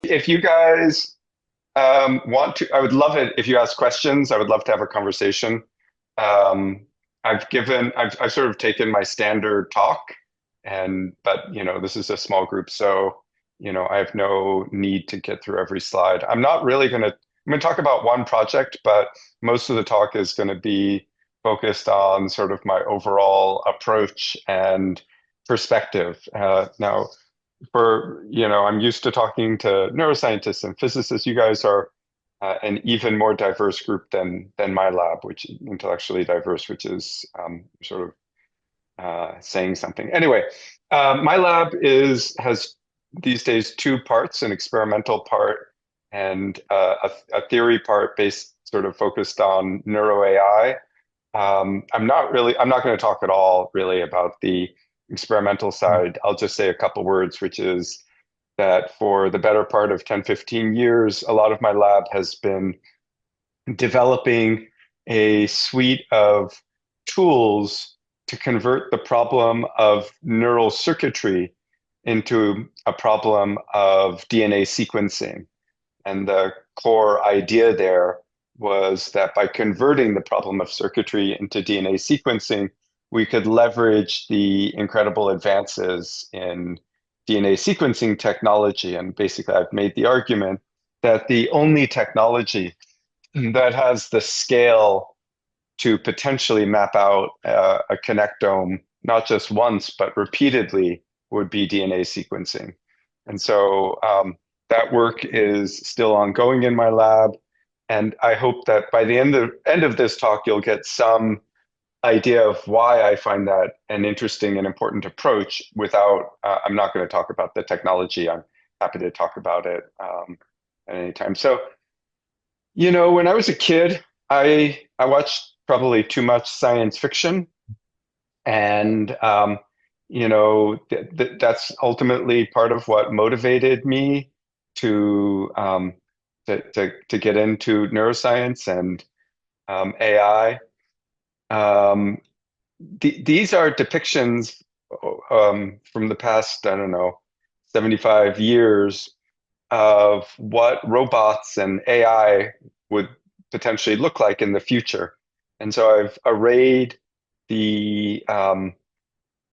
If you guys want to, I would love it if you ask questions. I would love to have a conversation. Um, I've sort of taken my standard talk, but this is a small group, so I have no need to get through every slide. I'm going to talk about one project, but most of the talk is going to be focused on sort of my overall approach and perspective. Now, I'm used to talking to neuroscientists and physicists. You guys are an even more diverse group than my lab, which is intellectually diverse, which is sort of saying something. Anyway, my lab has these days two parts: an experimental part and a theory part based sort of focused on NeuroAI. I'm not going to talk at all really about the experimental side. I'll just say a couple words, which is that for the better part of 10, 15 years, a lot of my lab has been developing a suite of tools to convert the problem of neural circuitry into a problem of DNA sequencing. And the core idea there was that by converting the problem of circuitry into DNA sequencing, we could leverage the incredible advances in DNA sequencing technology. And basically, I've made the argument that the only technology that has the scale to potentially map out a connectome, not just once, but repeatedly, would be DNA sequencing. And so that work is still ongoing in my lab. And I hope that by the end of this talk, you'll get some idea of why I find that an interesting and important approach I'm not going to talk about the technology. I'm happy to talk about it at any time. So, when I was a kid, I watched probably too much science fiction, and that's ultimately part of what motivated me to to get into neuroscience and AI. Um, these are depictions from the past, I don't know, 75 years of what robots and AI would potentially look like in the future. And so I've arrayed the um,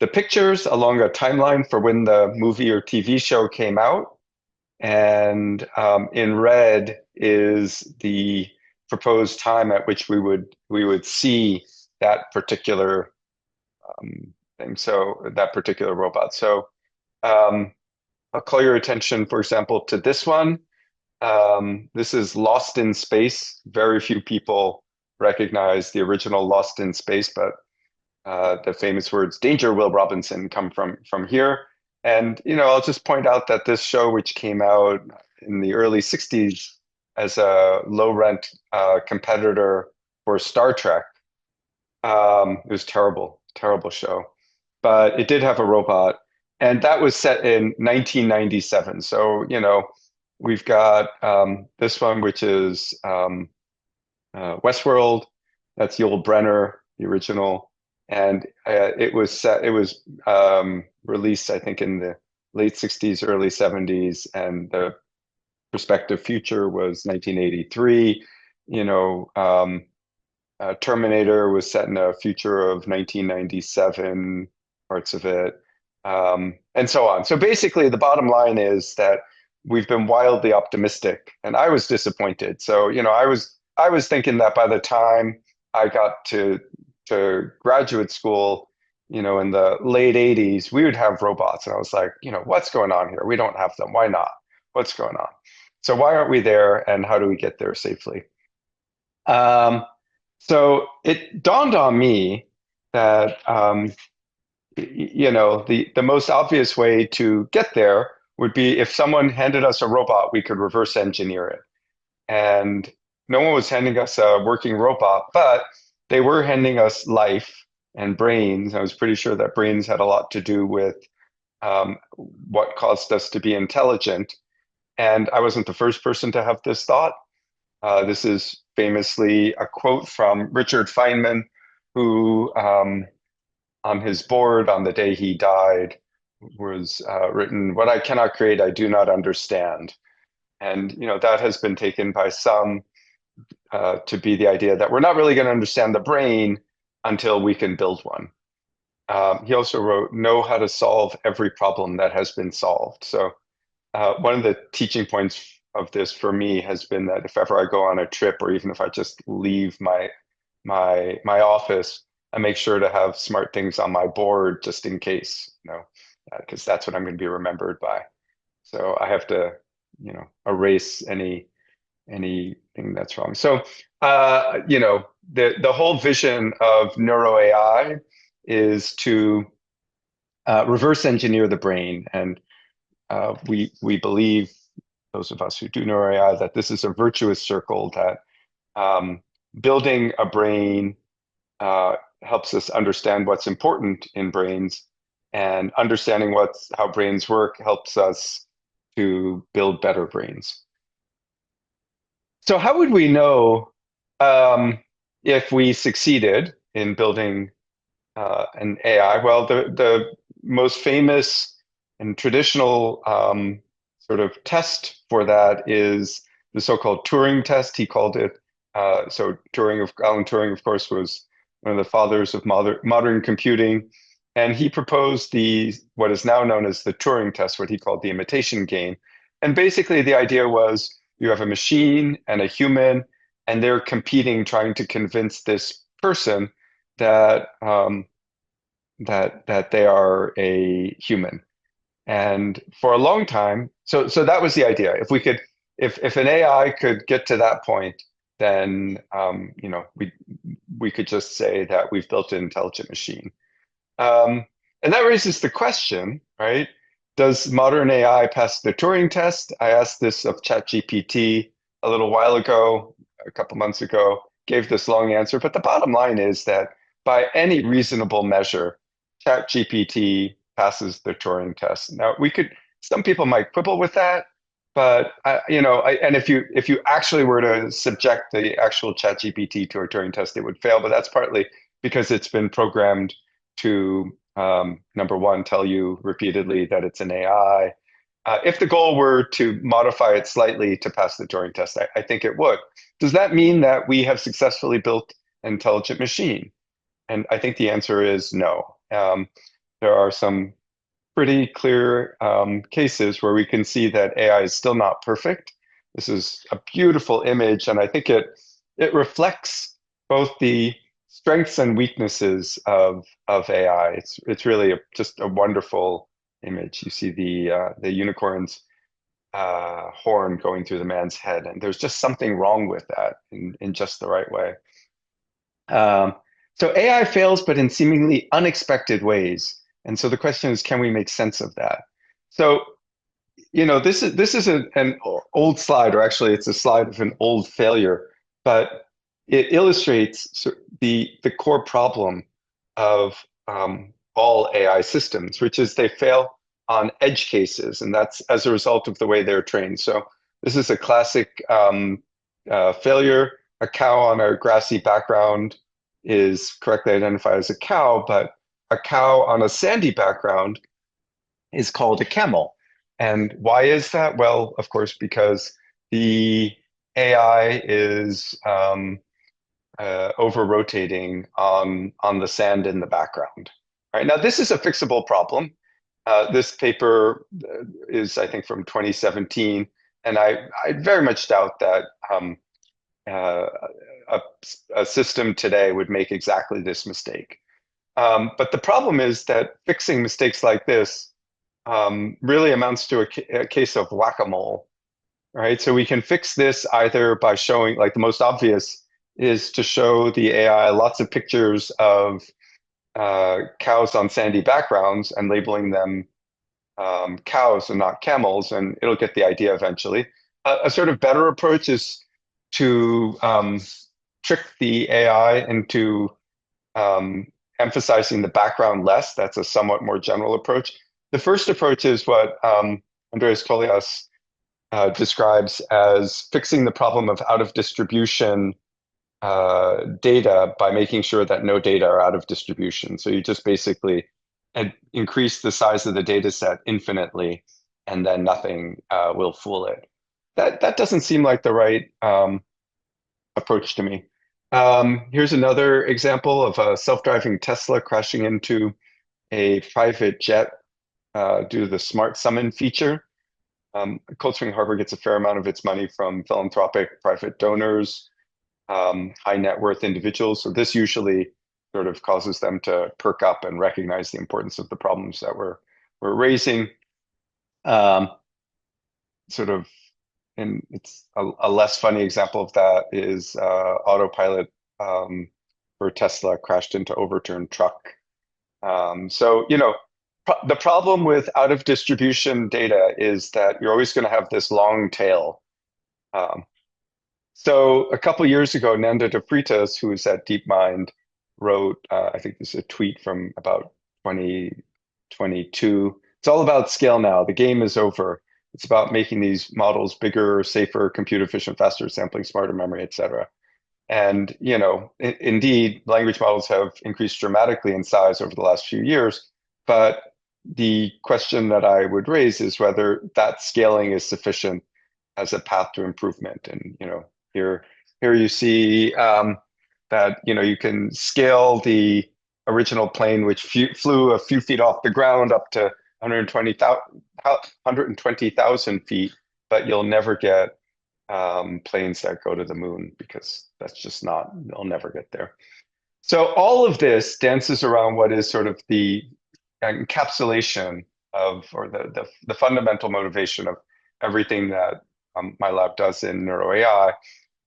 the pictures along a timeline for when the movie or TV show came out. And in red is the proposed time at which we would see that particular thing. So that particular robot. So um, I'll call your attention, for example, to this one. This is Lost in Space. Very few people recognize the original Lost in Space, but the famous words "Danger, Will Robinson" come from here. And I'll just point out that this show, which came out in the early '60s as a low-rent competitor for Star Trek, it was terrible, terrible show. But it did have a robot, and that was set in 1997. So, we've got this one, which is Westworld. That's Yul Brynner, the original, and it was released, I think, in the late '60s, early '70s, and the prospective future was 1983. Terminator was set in a future of 1997, parts of it, and so on. So basically, the bottom line is that we've been wildly optimistic, and I was disappointed. So, I was thinking that by the time I got to graduate school, in the late '80s, we would have robots, and I was like, what's going on here? We don't have them. Why not? What's going on? So why aren't we there, and how do we get there safely? Um, so it dawned on me that the most obvious way to get there would be if someone handed us a robot, we could reverse engineer it. And no one was handing us a working robot, but they were handing us life and brains. I was pretty sure that brains had a lot to do with what caused us to be intelligent. And I wasn't the first person to have this thought. This is famously a quote from Richard Feynman, who on his board on the day he died was written, "What I cannot create, I do not understand." And that has been taken by some to be the idea that we're not really going to understand the brain until we can build one. He also wrote, know how to solve every problem that has been solved. So one of the teaching points of this for me has been that if ever I go on a trip, or even if I just leave my office, I make sure to have smart things on my board just in case, because that's what I'm going to be remembered by. So I have to, erase anything that's wrong. So, the whole vision of NeuroAI is to reverse engineer the brain, and we believe, those of us who do NeuroAI, that this is a virtuous circle, that building a brain helps us understand what's important in brains, and understanding how brains work helps us to build better brains. So how would we know if we succeeded in building an AI? Well, the most famous and traditional sort of test for that is the so-called Turing test. He called it, so Alan Turing, of course, was one of the fathers of modern computing. And he proposed what is now known as the Turing test, what he called the imitation game. And basically the idea was you have a machine and a human, and they're competing, trying to convince this person that that they are a human. And for a long time, so that was the idea. If an AI could get to that point, then we could just say that we've built an intelligent machine. And that raises the question, right? Does modern AI pass the Turing test? I asked this of ChatGPT a little while ago, a couple months ago, gave this long answer. But the bottom line is that by any reasonable measure, ChatGPT passes the Turing test. Now, some people might quibble with that, but and if you actually were to subject the actual ChatGPT to a Turing test, it would fail. But that's partly because it's been programmed to number one, tell you repeatedly that it's an AI. If the goal were to modify it slightly to pass the Turing test, I think it would. Does that mean that we have successfully built an intelligent machine? And I think the answer is no. There are some pretty clear cases where we can see that AI is still not perfect. This is a beautiful image, and I think it reflects both the strengths and weaknesses of AI. It's really just a wonderful image. You see the unicorn's horn going through the man's head, and there's just something wrong with that in just the right way. So AI fails, but in seemingly unexpected ways. And so the question is, can we make sense of that? So, this is an old slide, or actually it's a slide of an old failure, but it illustrates the core problem of all AI systems, which is they fail on edge cases, and that's as a result of the way they're trained. So this is a classic failure. A cow on a grassy background is correctly identified as a cow, but a cow on a sandy background is called a camel. And why is that? Well, of course, because the AI is over-rotating on the sand in the background. All right, now this is a fixable problem. This paper is, I think, from 2017, and I very much doubt that a system today would make exactly this mistake. But the problem is that fixing mistakes like this really amounts to a case of whack-a-mole, right? So we can fix this either by showing, like the most obvious is to show the AI lots of pictures of cows on sandy backgrounds and labeling them cows and not camels, and it'll get the idea eventually. A sort of better approach is to trick the AI into emphasizing the background less. That's a somewhat more general approach. The first approach is what Andreas Tolias describes as fixing the problem of out of distribution data by making sure that no data are out of distribution. So you just basically increase the size of the data set infinitely, and then nothing will fool it. that doesn't seem like the right approach to me. Here's another example of a self-driving Tesla crashing into a private jet due to the smart summon feature. Cold Spring Harbor gets a fair amount of its money from philanthropic private donors, high net worth individuals. So this usually sort of causes them to perk up and recognize the importance of the problems that we're raising. Sort of, and it's a less funny example of that is autopilot for Tesla crashed into overturned truck. So, the problem with out of distribution data is that you're always going to have this long tail. Um, so a couple years ago, Nanda De Freitas, who is at DeepMind, wrote, I think this is a tweet from about 2022. It's all about scale now. The game is over. It's about making these models bigger, safer, compute efficient, faster, sampling smarter, memory, et cetera. And, indeed, language models have increased dramatically in size over the last few years. But the question that I would raise is whether that scaling is sufficient as a path to improvement. And, here you see that, you can scale the original plane, which flew a few feet off the ground up to 120,000 feet, but you'll never get planes that go to the moon because that's just not, they'll never get there. So all of this dances around what is sort of the encapsulation of, or the fundamental motivation of everything that my lab does in NeuroAI,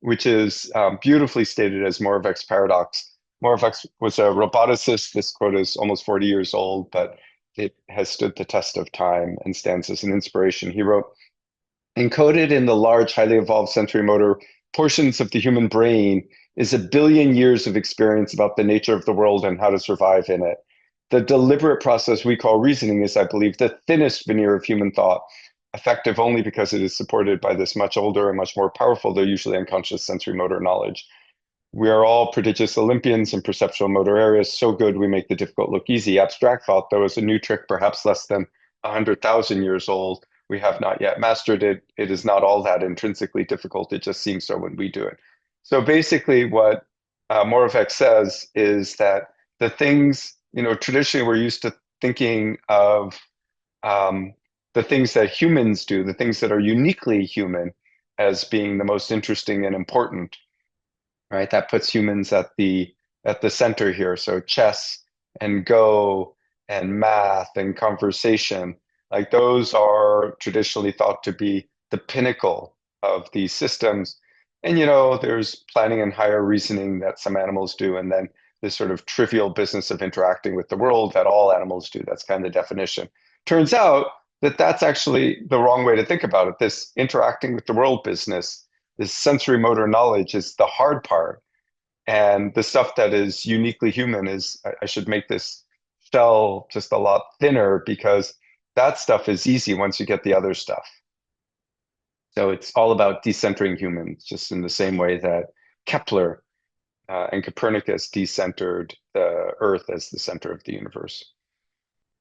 which is beautifully stated as Moravec's paradox. Moravec was a roboticist. This quote is almost 40 years old, but it has stood the test of time and stands as an inspiration. He wrote, "Encoded in the large, highly evolved sensory motor portions of the human brain is a billion years of experience about the nature of the world and how to survive in it. The deliberate process we call reasoning is, I believe, the thinnest veneer of human thought, effective only because it is supported by this much older and much more powerful, though usually unconscious sensory motor knowledge. We are all prodigious Olympians in perceptual motor areas, so good we make the difficult look easy. Abstract thought, though, is a new trick perhaps less than 100,000 years old. We have not yet mastered it. It is not all that intrinsically difficult. It just seems so when we do it." So basically what Moravec says is that the things, traditionally we're used to thinking of the things that humans do, the things that are uniquely human, as being the most interesting and important, right? That puts humans at the center here. So chess and Go and math and conversation, like those are traditionally thought to be the pinnacle of these systems. And there's planning and higher reasoning that some animals do, and then this sort of trivial business of interacting with the world that all animals do. That's kind of the definition. Turns out that that's actually the wrong way to think about it. This interacting with the world business, this sensory motor knowledge is the hard part. And the stuff that is uniquely human is, I should make this shell just a lot thinner because that stuff is easy once you get the other stuff. So it's all about decentering humans, just in the same way that Kepler and Copernicus decentered the Earth as the center of the universe.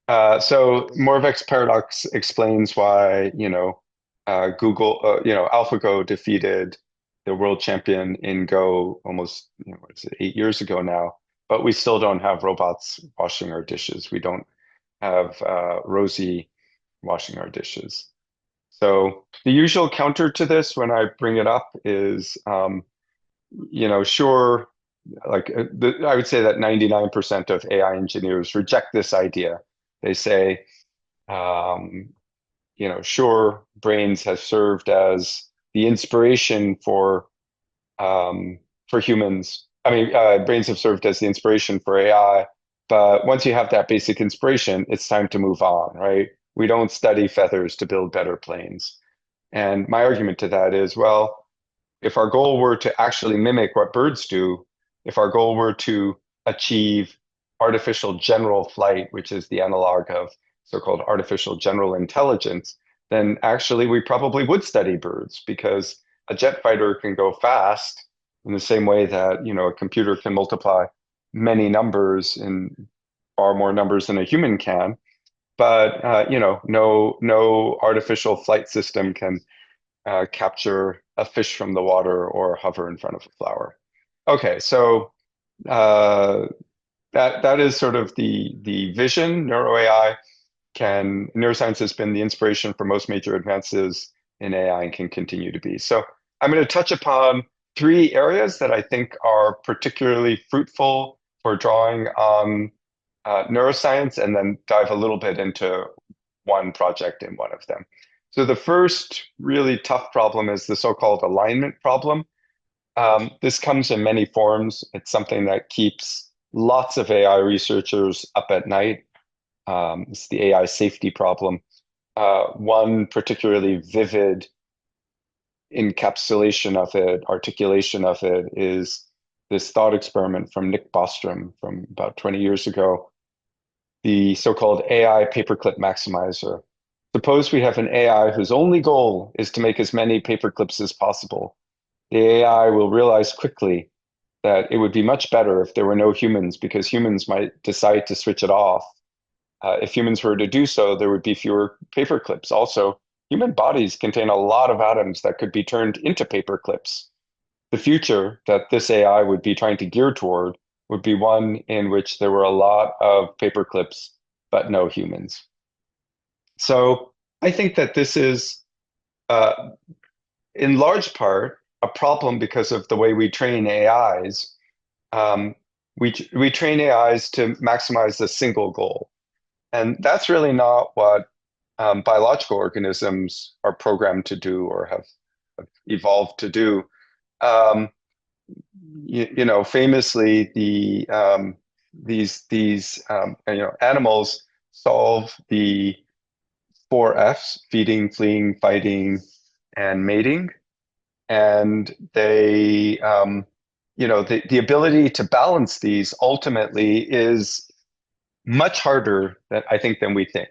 So Moravec's paradox explains why, Google, AlphaGo defeated the world champion in Go almost, what is it, 8 years ago now, but we still don't have robots washing our dishes. We don't have Rosie washing our dishes. So the usual counter to this when I bring it up is, sure, like I would say that 99% of AI engineers reject this idea. They say, sure, brains have served as the inspiration for humans. I mean, brains have served as the inspiration for AI, but once you have that basic inspiration, it's time to move on, right? We don't study feathers to build better planes. And my argument to that is, well, if our goal were to actually mimic what birds do, if our goal were to achieve artificial general flight, which is the analog of so-called artificial general intelligence, then actually we probably would study birds, because a jet fighter can go fast in the same way that, a computer can multiply many numbers in far more numbers than a human can. But no artificial flight system can capture a fish from the water or hover in front of a flower. Okay, so uh, that is sort of the vision. Neuroscience has been the inspiration for most major advances in AI and can continue to be. So I'm going to touch upon three areas that I think are particularly fruitful for drawing on neuroscience, and then dive a little bit into one project in one of them. So the first really tough problem is the so-called alignment problem. This comes in many forms. It's something that keeps lots of AI researchers up at night. It's the AI safety problem. One particularly vivid encapsulation of it, articulation of it, is this thought experiment from Nick Bostrom from about 20 years ago, the so-called AI paperclip maximizer. Suppose we have an AI whose only goal is to make as many paperclips as possible. The AI will realize quickly that it would be much better if there were no humans, because humans might decide to switch it off. If humans were to do so, there would be fewer paper clips. Also, human bodies contain a lot of atoms that could be turned into paper clips. The future that this AI would be trying to gear toward would be one in which there were a lot of paper clips, but no humans. So I think that this is, uh, in large part, a problem because of the way we train AIs. Um, we train AIs to maximize a single goal. And that's really not what biological organisms are programmed to do or have evolved to do. Um, famously, animals solve the four Fs: feeding, fleeing, fighting, and mating. And the ability to balance these ultimately is much harder than I think than we think.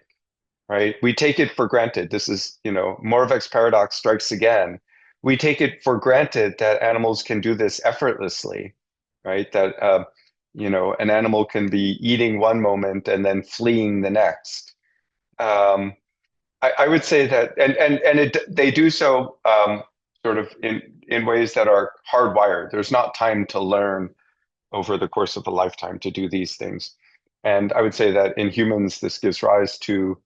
Right? We take it for granted. This is, Moravec's paradox strikes again. We take it for granted that animals can do this effortlessly, right? That, an animal can be eating one moment and then fleeing the next. I would say that, they do so sort of in ways that are hardwired. There's not time to learn over the course of a lifetime to do these things. And I would say that in humans, this gives rise to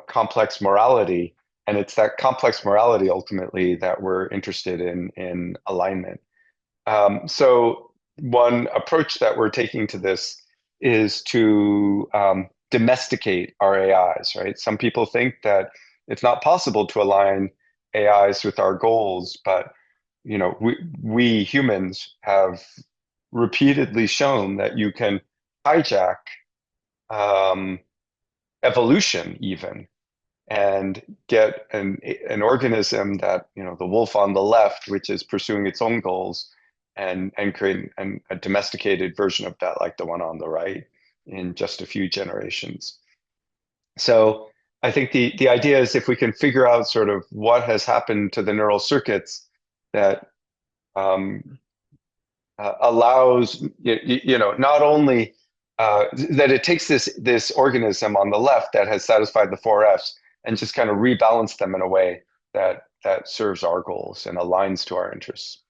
complex morality, and it's that complex morality ultimately that we're interested in alignment. So one approach that we're taking to this is to domesticate our AIs, right? Some people think that it's not possible to align AIs with our goals, but we humans have repeatedly shown that you can hijack um, evolution even, and get an organism that, the wolf on the left, which is pursuing its own goals, and create a domesticated version of that, like the one on the right, in just a few generations. So I think the idea is, if we can figure out sort of what has happened to the neural circuits that um, allows, not only that it takes this organism on the left that has satisfied the four Fs and just kind of rebalance them in a way that serves our goals and aligns to our interests.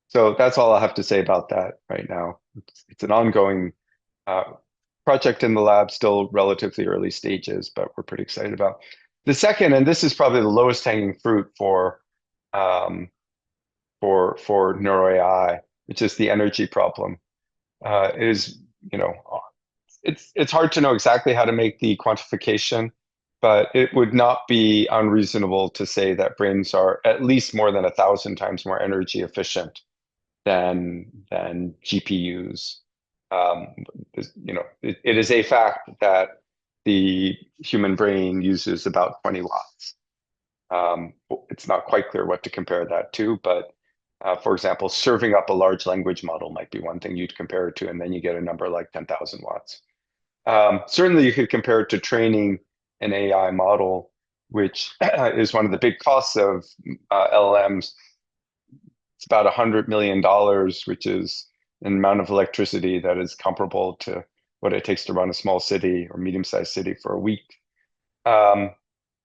So that's all I have to say about that right now. It's an ongoing uh, project in the lab, still relatively early stages, but we're pretty excited about. The second, and this is probably the lowest hanging fruit um, for NeuroAI, which is the energy problem, is, it's hard to know exactly how to make the quantification, but it would not be unreasonable to say that brains are at least more than 1,000 times more energy efficient than GPUs. Um, it is a fact that the human brain uses about 20 watts. It's not quite clear what to compare that to, but for example, serving up a large language model might be one thing you'd compare it to, and then you get a number like 10,000 watts. Certainly, you could compare it to training an AI model, which is one of the big costs of LLMs. It's about $100 million, which is an amount of electricity that is comparable to what it takes to run a small city or medium-sized city for a week. Um,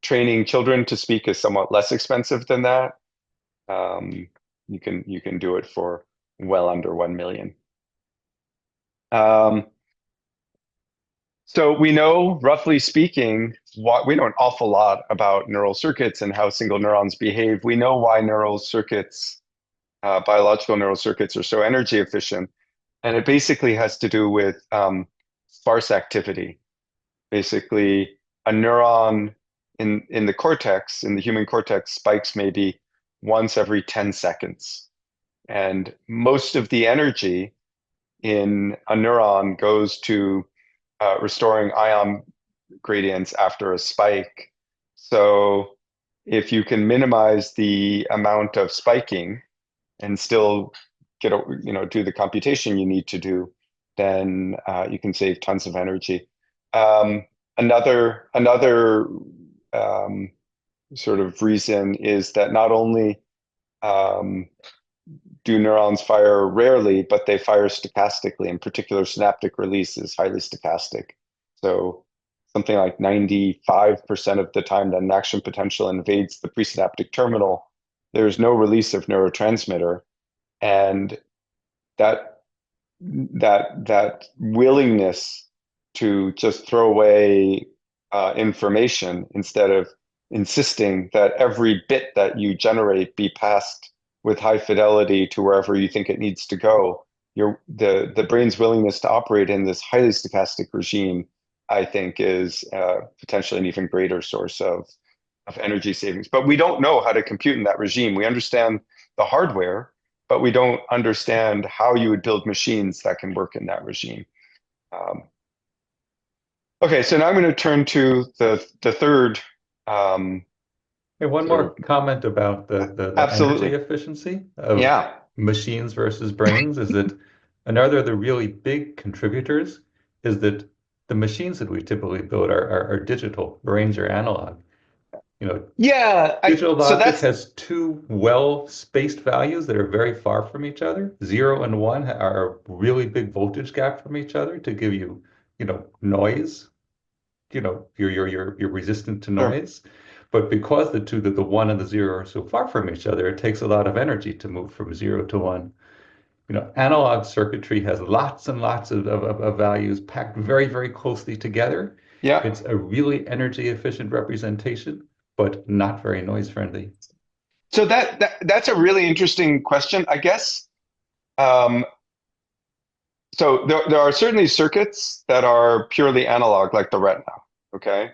training children to speak is somewhat less expensive than that. Um, you can do it for well under 1 million. So we know, roughly speaking, we know an awful lot about neural circuits and how single neurons behave. We know why neural circuits, biological neural circuits, are so energy efficient, and it basically has to do with sparse activity. Basically, a neuron in the cortex, in the human cortex, spikes maybe once every 10 seconds. And most of the energy in a neuron goes to restoring ion gradients after a spike. So if you can minimize the amount of spiking and still get do the computation you need to do, then you can save tons of energy. Another sort of reason is that not only do neurons fire rarely, but they fire stochastically. In particular, synaptic release is highly stochastic. So something like 95% of the time that an action potential invades the presynaptic terminal, there's no release of neurotransmitter. And that willingness to just throw away information instead of insisting that every bit that you generate be passed with high fidelity to wherever you think it needs to go. The brain's willingness to operate in this highly stochastic regime, I think, is potentially an even greater source of energy savings. But we don't know how to compute in that regime. We understand the hardware, but we don't understand how you would build machines that can work in that regime. Okay, so now I'm going to turn to the third. Hey, one more comment about the energy Absolutely. efficiency of Yeah. machines versus brains is that another of the really big contributors is that the machines that we typically build are digital, brains are analog. You know, Yeah. digital So logic that's has two well-spaced values that are very far from each other. 0 and 1 are a really big voltage gap from each other to give you, noise. You're resistant to sure. noise. But because the 1 and the 0 are so far from each other, it takes a lot of energy to move from 0 to 1. Analog circuitry has lots and lots of values packed very, very closely together. Yeah. It's a really energy efficient representation, but not very noise friendly. So that's a really interesting question, I guess. Um, so there are certainly circuits that are purely analog, like the retina. Okay,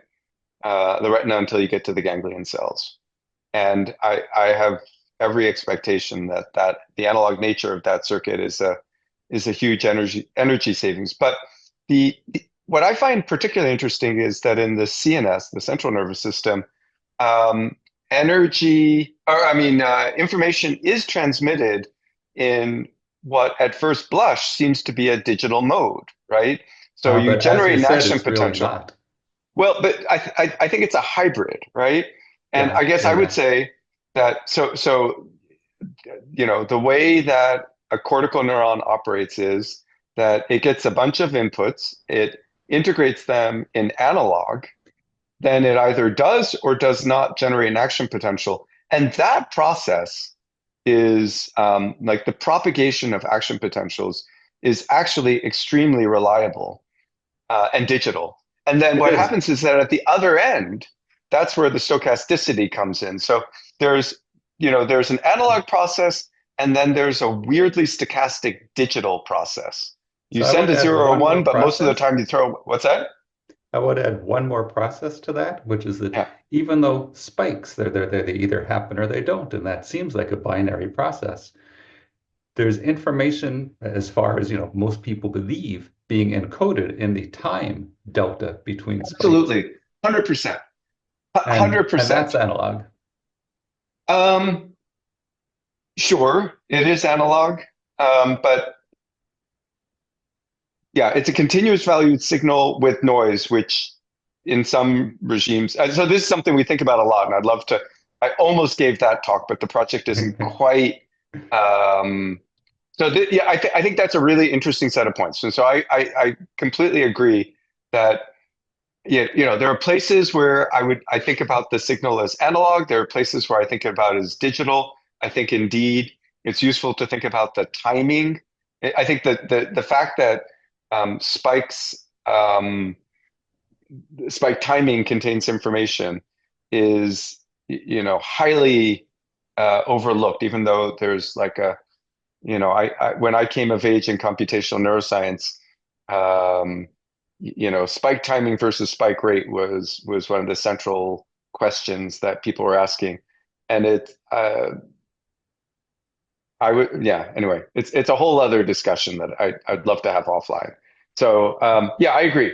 the retina until you get to the ganglion cells, and I have every expectation that the analog nature of that circuit is a huge energy savings. But what I find particularly interesting is that in the CNS, the central nervous system, um, information is transmitted in what at first blush seems to be a digital mode, right? So you But as you generate an said, action it's really potential. not. Well, but I think it's a hybrid, right? And Yeah, I guess yeah, I would yeah. say that the way that a cortical neuron operates is that it gets a bunch of inputs, it integrates them in analog, then it either does or does not generate an action potential. And that process is like the propagation of action potentials is actually extremely reliable and digital. And then It what is. happens is that at the other end, that's where the stochasticity comes in. So there's, there's an analog process, and then there's a weirdly stochastic digital process. You So I send would a add 0 or one more 1, but most of the process. time you throw, what's that? I would add one more process to that, which is that Yeah, even though spikes, they either happen or they don't, and that seems like a binary process. There's information, as far as most people believe, being encoded in the time delta between spikes, absolutely. 100%. and 100%. that's analog. Um, sure, it is analog, but yeah, it's a continuous valued signal with noise, which in some regimes, so this is something we think about a lot, and I'd love to. I almost gave that talk, but the project isn't quite. Um, yeah, I think that's a really interesting set of points. And so I completely agree that there are places where I think about the signal as analog. There are places where I think about it as digital. I think indeed it's useful to think about the timing. I think that the fact that um, spikes um, spike timing contains information is highly overlooked, even though there's like a I when I came of age in computational neuroscience, um, spike timing versus spike rate was one of the central questions that people were asking, and I would, yeah, anyway, it's a whole other discussion that I'd love to have offline. So yeah, I agree.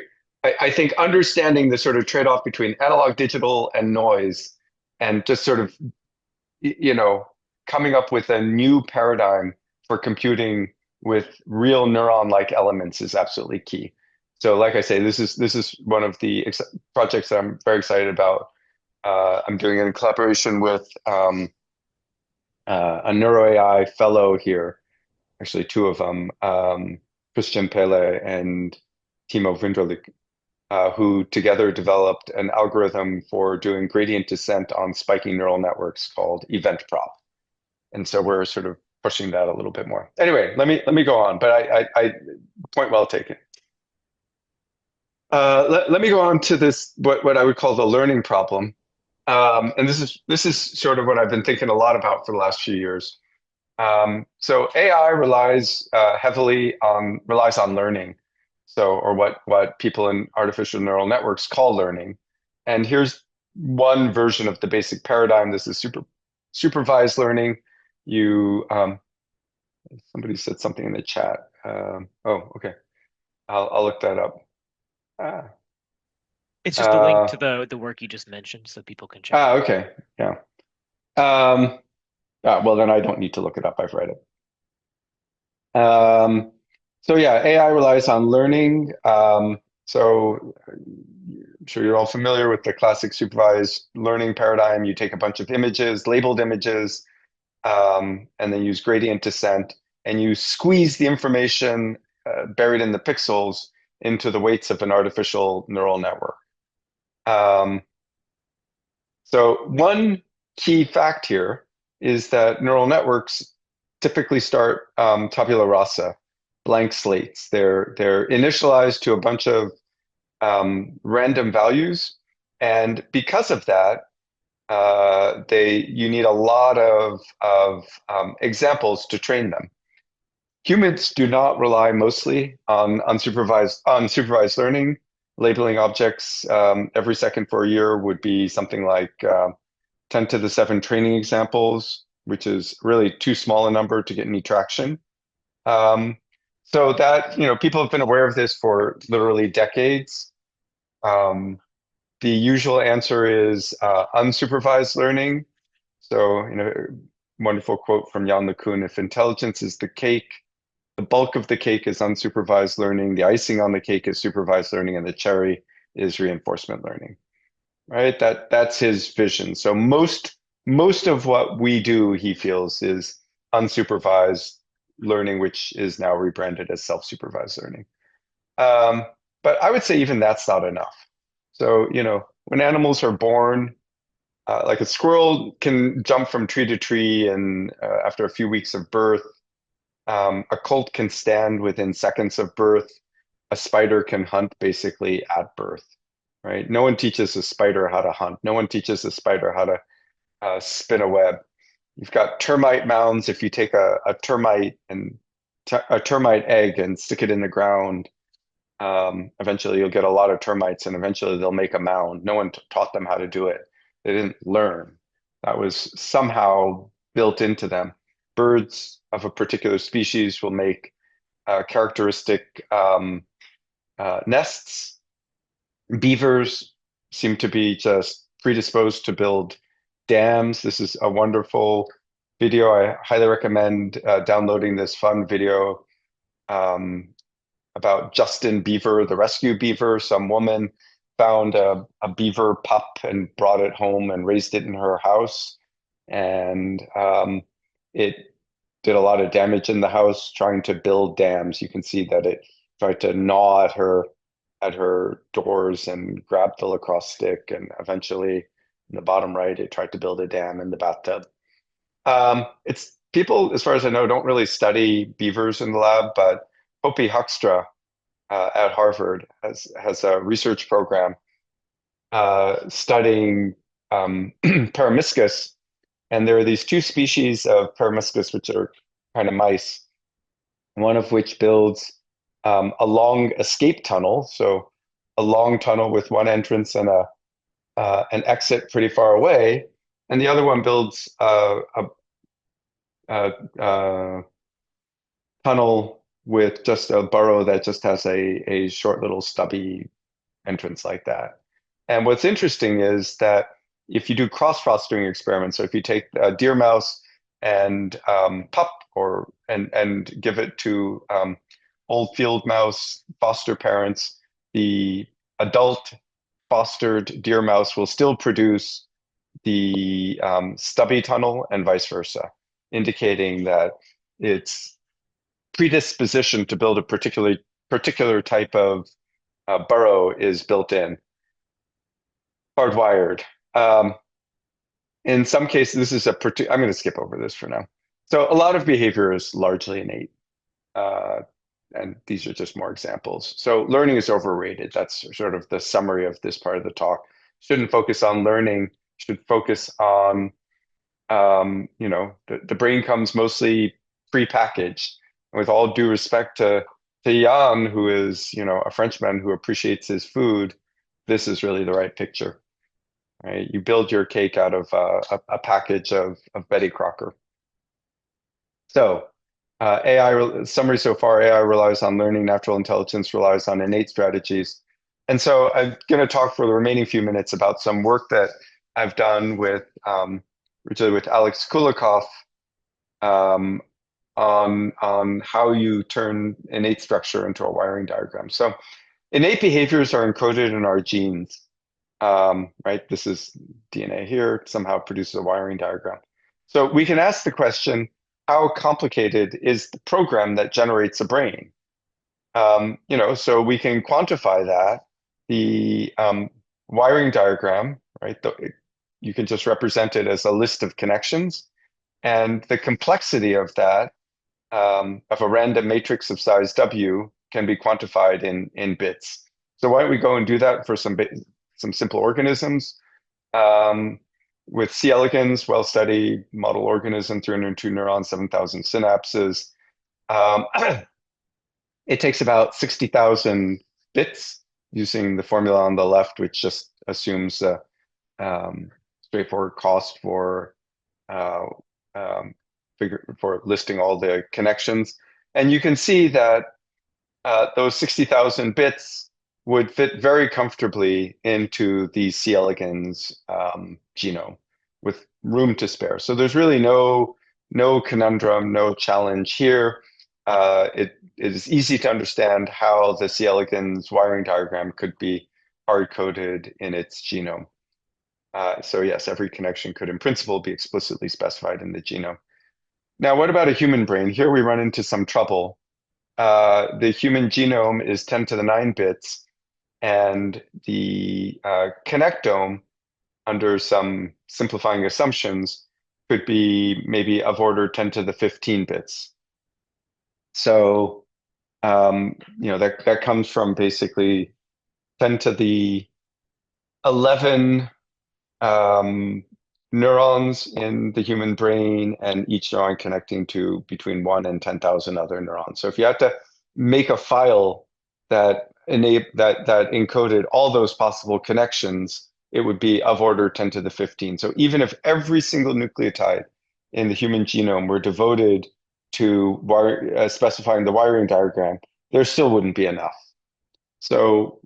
I think understanding the sort of trade-off between analog, digital, and noise, and just sort of you know coming up with a new paradigm for computing with real neuron-like elements is absolutely key. So, like I say, this is one of the projects that I'm very excited about. I'm doing it in collaboration with a NeuroAI fellow here, actually two of them, Christian Pele and Timo Wunderlich, who together developed an algorithm for doing gradient descent on spiking neural networks called event prop. And so we're sort of pushing that a little bit more. Anyway, let me go on, but I point well taken. Let me go on to this what I would call the learning problem. And this is sort of what I've been thinking a lot about for the last few years. So AI relies on learning. So, or what people in artificial neural networks call learning. And here's one version of the basic paradigm. This is supervised learning. You Somebody said something in the chat. Oh, okay. I'll look that up. Ah, It's just a link to uh, the work you just mentioned, so people can check it out. okay. Yeah. Um, well, then I don't need to look it up. I've read it. Um, so yeah, AI relies on learning. So I'm sure you're all familiar with the classic supervised learning paradigm. You take a bunch of images, labeled images, and then use gradient descent, and you squeeze the information buried in the pixels into the weights of an artificial neural network. Um, so one key fact here is that neural networks typically start tabula rasa, blank slates. They're initialized to a bunch of random values, and because of that, you need a lot of examples to train them. Humans do not rely mostly on unsupervised learning. Labeling objects every second for a year would be something like 10 to the 7 training examples, which is really too small a number to get any traction. Um, so that, people have been aware of this for literally decades. Um, the usual answer is unsupervised learning. So, wonderful quote from Jan LeCun: if intelligence is the cake, the bulk of the cake is unsupervised learning, the icing on the cake is supervised learning, and the cherry is reinforcement learning. Right? That's his vision. So most of what we do, he feels, is unsupervised learning, which is now rebranded as self-supervised learning. Um, but I would say even that's not enough. So, when animals are born, like a squirrel can jump from tree to tree, and after a few weeks of birth, a colt can stand within seconds of birth. A spider can hunt basically at birth, right? No one teaches a spider how to hunt. No one teaches a spider how to spin a web. You've got termite mounds. If you take a termite and a termite egg and stick it in the ground, eventually you'll get a lot of termites, and eventually they'll make a mound. No one taught them how to do it. They didn't learn. That was somehow built into them. Birds of a particular species will make characteristic nests. Beavers seem to be just predisposed to build dams. This is a wonderful video. I highly recommend downloading this fun video um, about Justin Beaver, the rescue beaver. Some woman found a beaver pup and brought it home and raised it in her house. And it did a lot of damage in the house trying to build dams. You can see that it tried to gnaw at her at her doors and grabbed the lacrosse stick, and eventually in the bottom right, it tried to build a dam in the bathtub. It's people, as far as I know, don't really study beavers in the lab, but Hopi Hoekstra at Harvard has a research program studying Peromyscus, and there are these two species of Peromyscus which are kind of mice, one of which builds a long escape tunnel, so a long tunnel with one entrance and an exit pretty far away, and the other one builds a tunnel with just a burrow that just has a short little stubby entrance like that. And what's interesting is that if you do cross-fostering experiments, so if you take a deer mouse and pup and give it to old field mouse foster parents, the adult fostered deer mouse will still produce the stubby tunnel and vice versa, indicating that its predisposition to build a particular type of burrow is built in, hardwired. In some cases, this is I'm going to skip over this for now. So a lot of behavior is largely innate. And these are just more examples. So learning is overrated. That's sort of the summary of this part of the talk. Shouldn't focus on learning, should focus on, the brain comes mostly prepackaged. And with all due respect to Jan, who is, a Frenchman who appreciates his food, this is really the right picture. Right? You build your cake out of a package of Betty Crocker. So AI summary so far, AI relies on learning, natural intelligence relies on innate strategies. And so I'm going to talk for the remaining few minutes about some work that I've done with originally with Alex Kulikov on how you turn innate structure into a wiring diagram. So innate behaviors are encoded in our genes, right? This is DNA here, somehow produces a wiring diagram. So we can ask the question, how complicated is the program that generates a brain? So we can quantify that. The wiring diagram, right? You can just represent it as a list of connections. And the complexity of that, of a random matrix of size W, can be quantified in bits. So why don't we go and do that for some simple organisms? With C. elegans, well-studied model organism, 302 neurons, 7,000 synapses. It takes about 60,000 bits using the formula on the left, which just assumes a straightforward cost for listing all the connections. And you can see that those 60,000 bits would fit very comfortably into the C. elegans genome with room to spare. So there's really no conundrum, no challenge here. It is easy to understand how the C. elegans wiring diagram could be hard-coded in its genome. So yes, every connection could in principle be explicitly specified in the genome. Now, what about a human brain? Here we run into some trouble. The human genome is 10 to the 9 bits, and the connectome, under some simplifying assumptions, could be maybe of order 10 to the 15 bits. So, that comes from basically 10 to the 11 neurons in the human brain, and each neuron connecting to between 1 and 10,000 other neurons. So if you had to make a file that encoded all those possible connections, it would be of order 10 to the 15. So even if every single nucleotide in the human genome were devoted to specifying the wiring diagram, there still wouldn't be enough. So,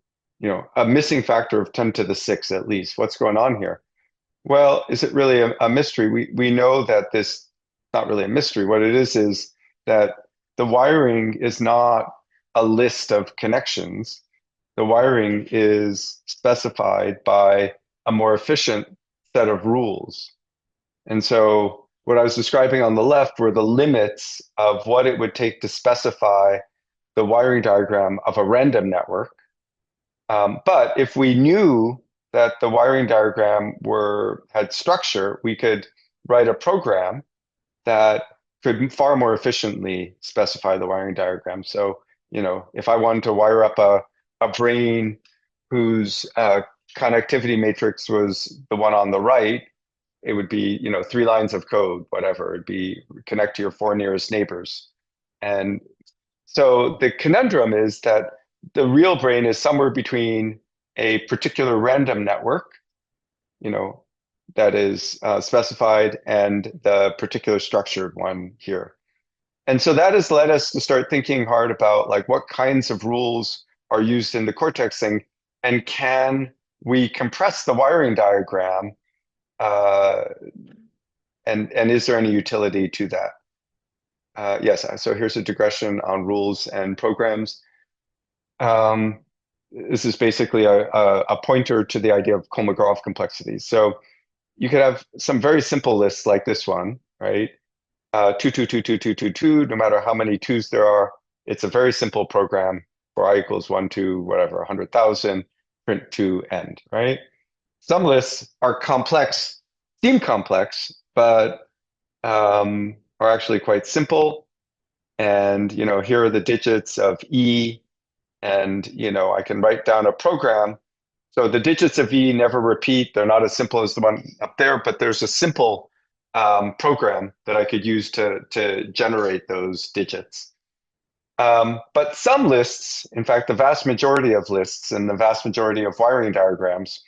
a missing factor of 10 to the 6 at least. What's going on here? Well, is it really a mystery? We know that this not really a mystery. What it is that the wiring is not a list of connections. The wiring is specified by a more efficient set of rules. And so what I was describing on the left were the limits of what it would take to specify the wiring diagram of a random network. But if we knew that the wiring diagram had structure, we could write a program that could far more efficiently specify the wiring diagram. So, if I wanted to wire up a brain whose connectivity matrix was the one on the right, it would be, 3 lines of code, whatever. It'd be connect to your 4 nearest neighbors. And so the conundrum is that the real brain is somewhere between a particular random network, that is specified, and the particular structured one here. And so that has led us to start thinking hard about like what kinds of rules are used in the cortex thing, and can we compress the wiring diagram, and is there any utility to that? Yes, so here's a digression on rules and programs. This is basically a pointer to the idea of Kolmogorov complexity. So you could have some very simple lists like this one, right? 2, 2, 2, 2, 2, 2, 2, no matter how many twos there are. It's a very simple program for I equals 1 to whatever, 100,000, print to end, right? Some lists are complex, seem complex, but are actually quite simple. And, here are the digits of E, and, I can write down a program. So the digits of E never repeat. They're not as simple as the one up there, but there's a simple program that I could use to generate those digits. But some lists, in fact, the vast majority of lists and the vast majority of wiring diagrams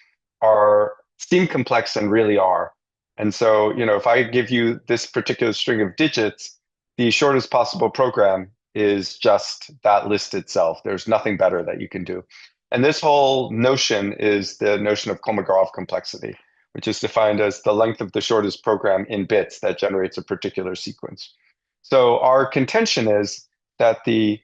seem complex and really are. And so, if I give you this particular string of digits, the shortest possible program is just that list itself. There's nothing better that you can do. And this whole notion is the notion of Kolmogorov complexity, which is defined as the length of the shortest program in bits that generates a particular sequence. So our contention is that the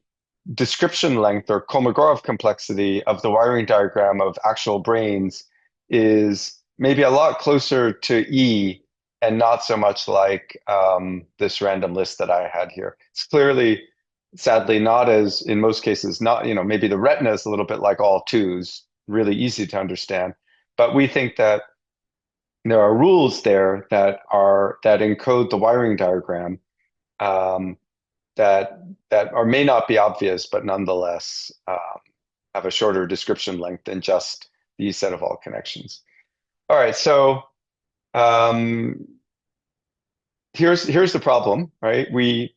description length or Kolmogorov complexity of the wiring diagram of actual brains is maybe a lot closer to E and not so much like this random list that I had here. It's clearly, sadly, not as, in most cases, not, maybe the retina is a little bit like all twos, really easy to understand. But we think that there are rules there that encode the wiring diagram, that may not be obvious, but nonetheless have a shorter description length than just these set of all connections. All right, so here's the problem, right? We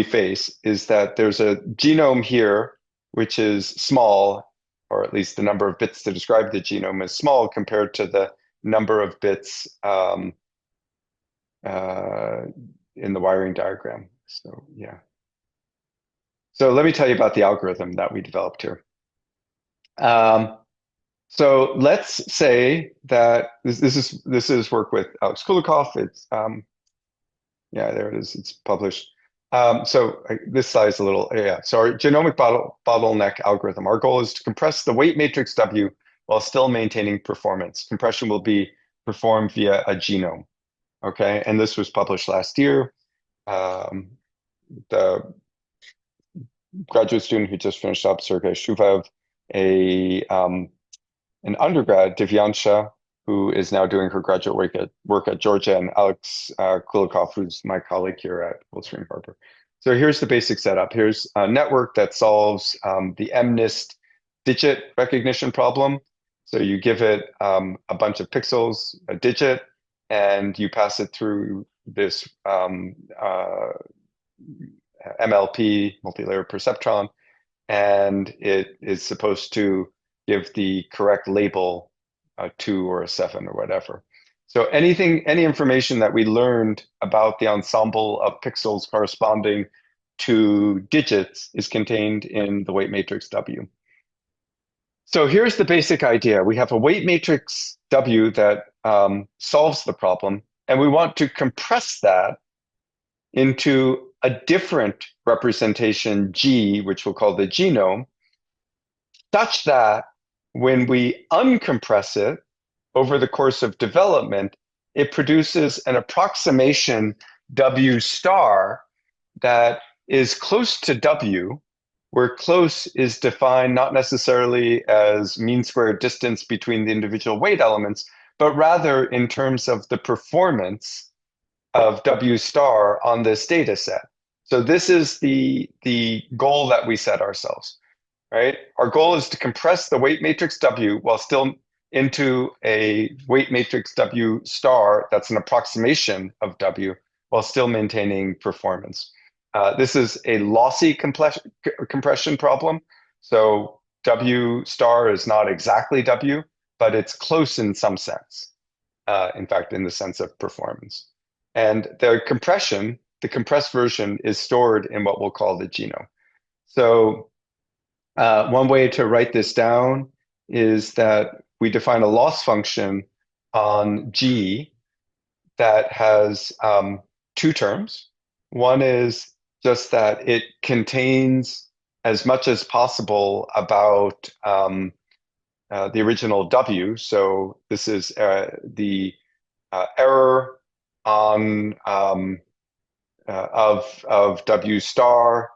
face is that there's a genome here, which is small, or at least the number of bits to describe the genome is small compared to the number of bits in the wiring diagram. So yeah. So let me tell you about the algorithm that we developed here. So let's say that this is work with Alex Kulikov. It's yeah, there it is. It's published. This slide is a little, yeah. So our genomic bottleneck algorithm. Our goal is to compress the weight matrix W while still maintaining performance. Compression will be performed via a genome. Okay, and this was published last year. The graduate student who just finished up, Sergei Shuvaev, an undergrad, Divyansha, who is now doing her graduate work at Georgia, and Alex Kulikov, who's my colleague here at Cold Spring Harbor. So here's the basic setup. Here's a network that solves the MNIST digit recognition problem. So you give it a bunch of pixels, a digit, and you pass it through this MLP, multi-layer perceptron, and it is supposed to give the correct label, a 2 or a 7 or whatever. So any information that we learned about the ensemble of pixels corresponding to digits is contained in the weight matrix W. So here's the basic idea. We have a weight matrix W that solves the problem, and we want to compress that into a different representation G, which we'll call the genome, such that when we uncompress it over the course of development, it produces an approximation W star that is close to W, where close is defined not necessarily as mean squared distance between the individual weight elements, but rather in terms of the performance of W star on this data set. So this is the goal that we set ourselves, right? Our goal is to compress the weight matrix W while still into a weight matrix W star that's an approximation of W while still maintaining performance. This is a lossy compression problem. So W star is not exactly W, but it's close in some sense. In fact, in the sense of performance. And the compression, the compressed version, is stored in what we'll call the genome. So one way to write this down is that we define a loss function on G that has two terms. One is just that it contains as much as possible about the original W. So this is the error on of W star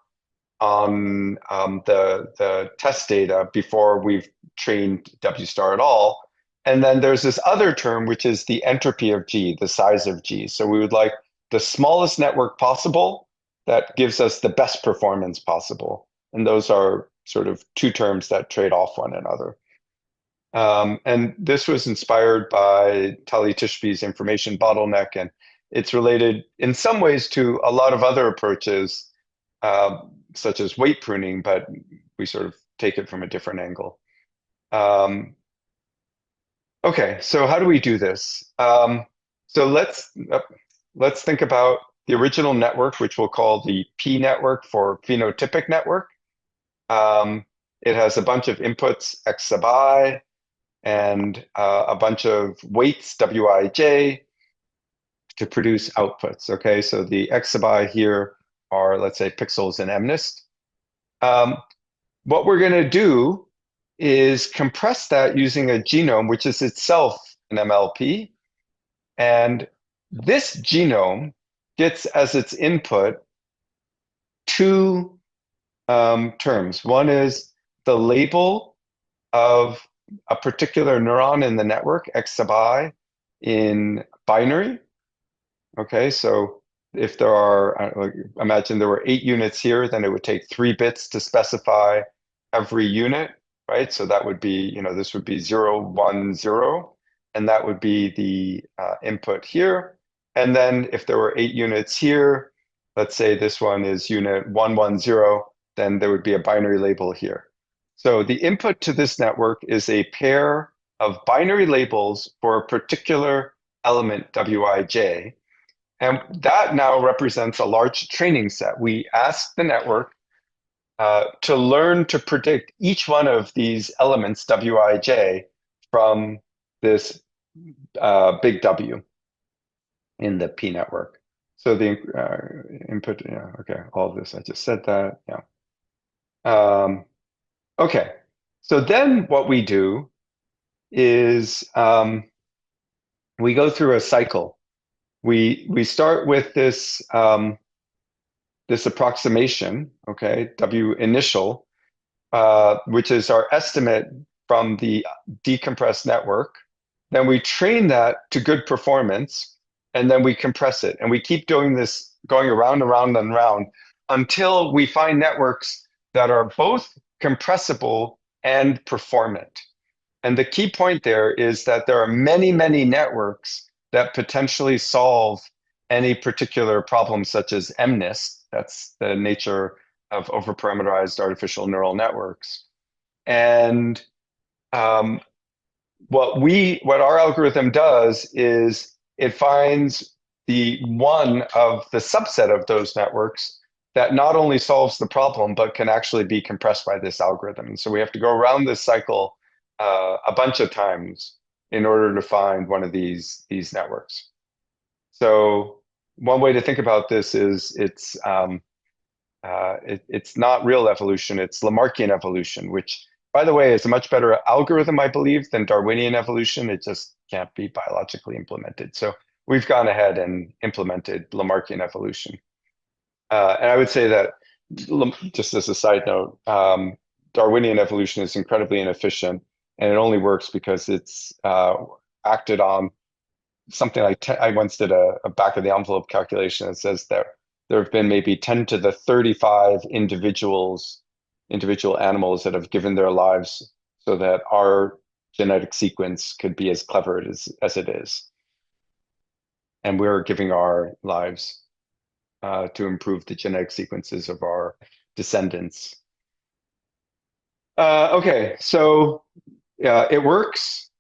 on the test data before we've trained W star at all. And then there's this other term, which is the entropy of G, the size of G. So we would like the smallest network possible that gives us the best performance possible. And those are sort of two terms that trade off one another. And this was inspired by Tali Tishby's information bottleneck, and it's related in some ways to a lot of other approaches, such as weight pruning, but we sort of take it from a different angle. Okay, so how do we do this? So let's think about the original network, which we'll call the P network for phenotypic network. It has a bunch of inputs, X sub I, and a bunch of weights, Wij, to produce outputs. Okay, so the X sub I here are, let's say, pixels in MNIST. What we're going to do is compress that using a genome, which is itself an MLP. And this genome gets as its input two terms. One is the label of a particular neuron in the network, X sub I, in binary. Okay, so if there are, imagine there were 8 units here, then it would take 3 bits to specify every unit, right? So that would be, this would be 0, 1, 0, and that would be the input here. And then if there were 8 units here, let's say this one is unit 110, then there would be a binary label here. So the input to this network is a pair of binary labels for a particular element, Wij. And that now represents a large training set. We ask the network to learn to predict each one of these elements, Wij, from this big W in the P network. So the input, yeah, okay, all of this, I just said that, yeah. Okay, so then what we do is we go through a cycle. We start with this this approximation, okay, W initial, which is our estimate from the decompressed network. Then we train that to good performance, and then we compress it. And we keep doing this, going around and round and round, until we find networks that are both compressible and performant. And the key point there is that there are many, many networks that potentially solve any particular problem, such as MNIST. That's the nature of overparameterized artificial neural networks. And what our algorithm does is it finds the one of the subset of those networks that not only solves the problem, but can actually be compressed by this algorithm. And so we have to go around this cycle a bunch of times in order to find one of these networks. So one way to think about this is it's not real evolution, it's Lamarckian evolution, which, by the way, is a much better algorithm, I believe, than Darwinian evolution. It just can't be biologically implemented. So we've gone ahead and implemented Lamarckian evolution. And I would say that just as a side note, Darwinian evolution is incredibly inefficient, and it only works because it's acted on something like 10, I once did a back of the envelope calculation that says there have been maybe 10 to the 35 individual animals that have given their lives so that our genetic sequence could be as clever as it is. And we're giving our lives to improve the genetic sequences of our descendants. Okay, so it works.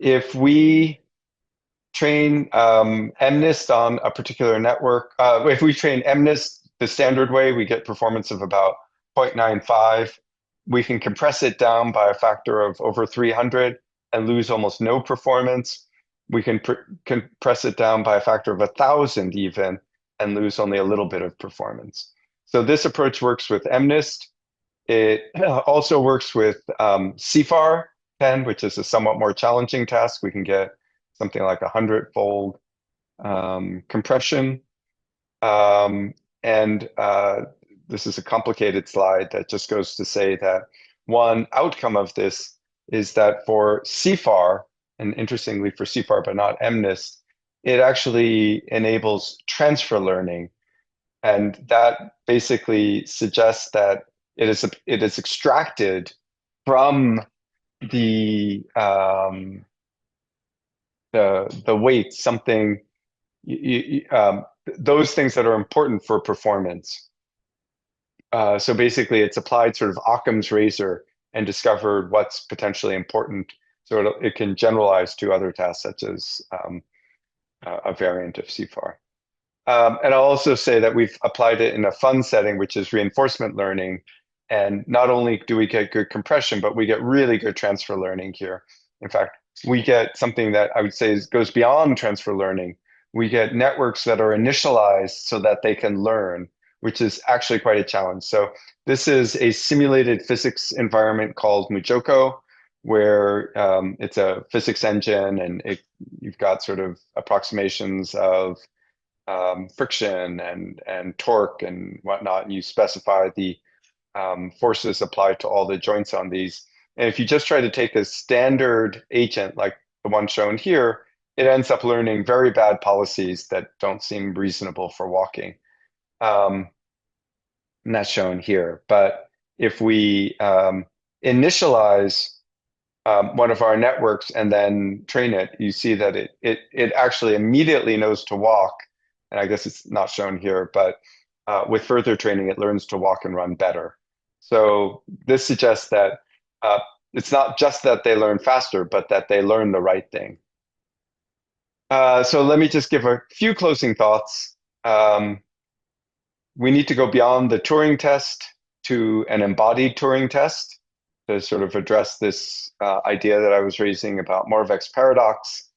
If we train MNIST on a particular network, if we train MNIST the standard way, we get performance of about 0.95. We can compress it down by a factor of over 300 and lose almost no performance. We can compress it down by a factor of 1,000 even and lose only a little bit of performance. So this approach works with MNIST. It also works with CFAR 10, which is a somewhat more challenging task. We can get something like 100-fold compression. This is a complicated slide that just goes to say that one outcome of this is that for CFAR, and interestingly for CFAR but not MNIST, it actually enables transfer learning. And that basically suggests that it is extracted from the weight, something, those things that are important for performance. So basically, it's applied sort of Occam's razor and discovered what's potentially important, so it can generalize to other tasks, such as a variant of CFAR. And I'll also say that we've applied it in a fun setting, which is reinforcement learning. And not only do we get good compression, but we get really good transfer learning here. In fact, we get something that I would say goes beyond transfer learning. We get networks that are initialized so that they can learn, which is actually quite a challenge. So this is a simulated physics environment called MuJoCo, where it's a physics engine, and you've got sort of approximations of friction and torque and whatnot, and you specify the forces applied to all the joints on these. And if you just try to take a standard agent like the one shown here, it ends up learning very bad policies that don't seem reasonable for walking. And that's shown here. But if we initialize one of our networks and then train it, you see that it actually immediately knows to walk. And I guess it's not shown here, but with further training, it learns to walk and run better. So this suggests that it's not just that they learn faster, but that they learn the right thing. So let me just give a few closing thoughts. We need to go beyond the Turing test to an embodied Turing test to sort of address this idea that I was raising about Moravec's paradox.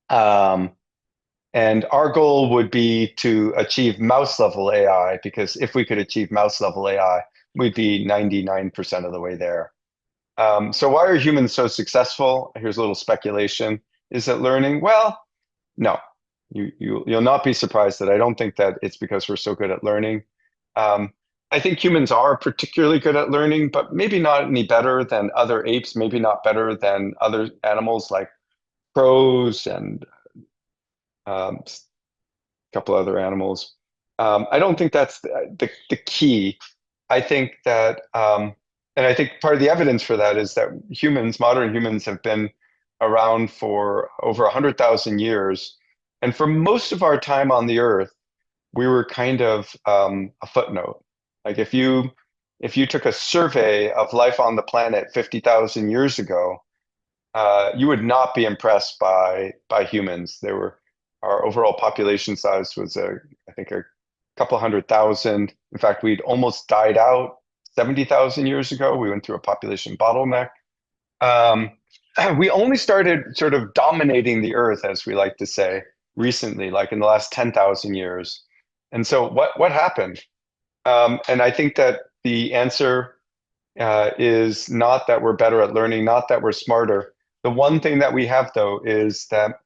And our goal would be to achieve mouse-level AI, because if we could achieve mouse-level AI, we'd be 99% of the way there. So why are humans so successful? Here's a little speculation. Is it learning? Well, no. You'll not be surprised that I don't think that it's because we're so good at learning. I think humans are particularly good at learning, but maybe not any better than other apes, maybe not better than other animals like crows and a couple other animals. I don't think that's the key. I think that, and I think part of the evidence for that is that modern humans have been around for over 100,000 years. And for most of our time on the Earth, we were kind of a footnote. Like if you took a survey of life on the planet 50,000 years ago, you would not be impressed by humans. Our overall population size was I think a couple 100,000. In fact, we'd almost died out 70,000 years ago. We went through a population bottleneck. We only started sort of dominating the Earth, as we like to say, recently, like in the last 10,000 years. And so what happened? And I think that the answer is not that we're better at learning, not that we're smarter. The one thing that we have, though, is that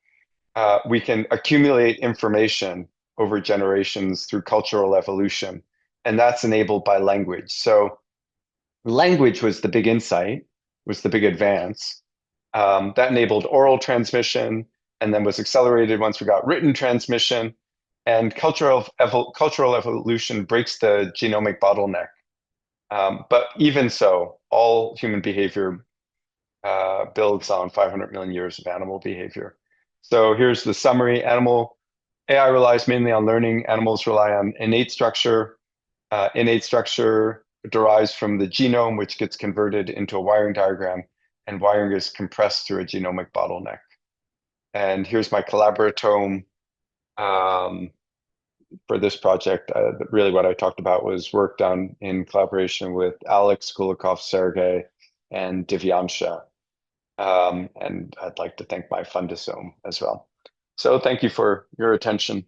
we can accumulate information over generations through cultural evolution. And that's enabled by language. So language was the big insight, was the big advance. That enabled oral transmission and then was accelerated once we got written transmission. And cultural evolution breaks the genomic bottleneck. But even so, all human behavior builds on 500 million years of animal behavior. So here's the summary. Animal AI relies mainly on learning. Animals rely on innate structure. Innate structure derives from the genome, which gets converted into a wiring diagram, and wiring is compressed through a genomic bottleneck. And here's my collaboratome for this project. Really what I talked about was work done in collaboration with Alex, Kulikov, Sergey, and Divyansha. And I'd like to thank my fundosome as well. So thank you for your attention.